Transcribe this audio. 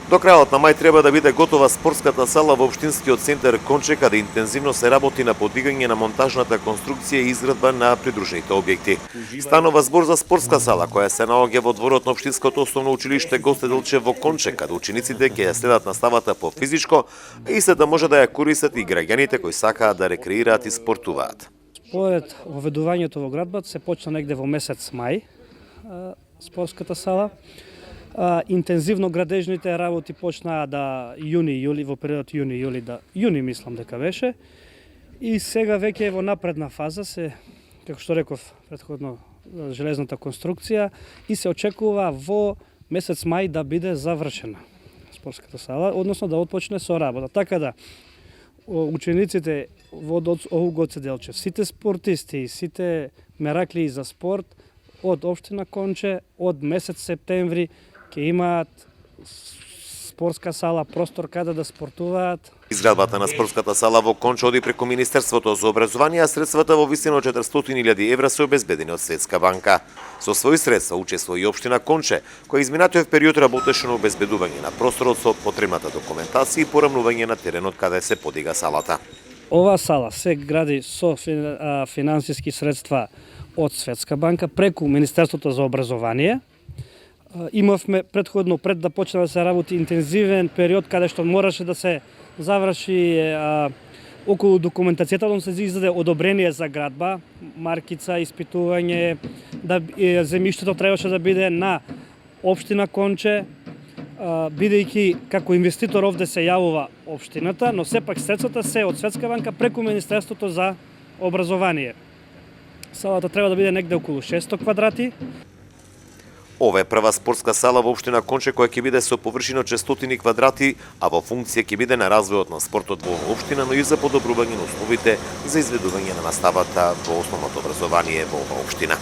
До крајот на мај треба да биде готова спортската сала во општинскиот центар Конче, каде интензивно се работи на подигање на монтажната конструкција и изградба на придружените објекти. Станува збор за спортска сала која се наоѓа во дворот на општинското основно училиште Госте Делчев во Конче, каде учениците ќе ја следат наставата по физичко, а исто да може да ја користат и граѓаните кои сакаат да рекреираат и спортуваат. Според воведувањето во градбат се почна негде во месец мај спортската сала. Интензивно градежните работи почнаа да јуни-јули, во период јуни-јули, јуни мислам дека беше. И сега веќе е во напредна фаза се, како што реков претходно, железната конструкција и се очекува во месец мај да биде завршена спортската сала, односно да отпочне со работа. Така да учениците во ОУ Гоце Делчев, сите спортисти, сите мераклии за спорт од општина Конче од месец септември ќе имаат спортска сала, простор каде да спортуваат. Изградбата на спортската сала во Конче оди преку Министерството за образование, а средствата во висина од 400.000 евра се обезбедени од Светска банка. Со своји средства учествува и општина Конче, која изминатиот период работеше на обезбедување на просторот со потребната документација и порамнување на теренот каде се подига салата. Оваа сала се гради со финансиски средства од Светска банка преку Министерството за образование. Имавме претходно, пред да почне да се работи, интензивен период каде што мораше да се заврши околу документацијата, да се издаде одобрение за градба, маркица, испитување, да земјиштето требаше да биде на општина Конче, бидејќи како инвеститор овде се јавува општината, но сепак средствата се од Светска банка преку Министерството за образование. Салата треба да биде негде околу 600 квадрати. Ова е прва спортска сала во општина Конче која ќе биде со површина 600 квадрати, а во функција ќе биде на развојот на спортот во општина, но и за подобрување на условите за изведување на наставата во основното образование во оваа општина.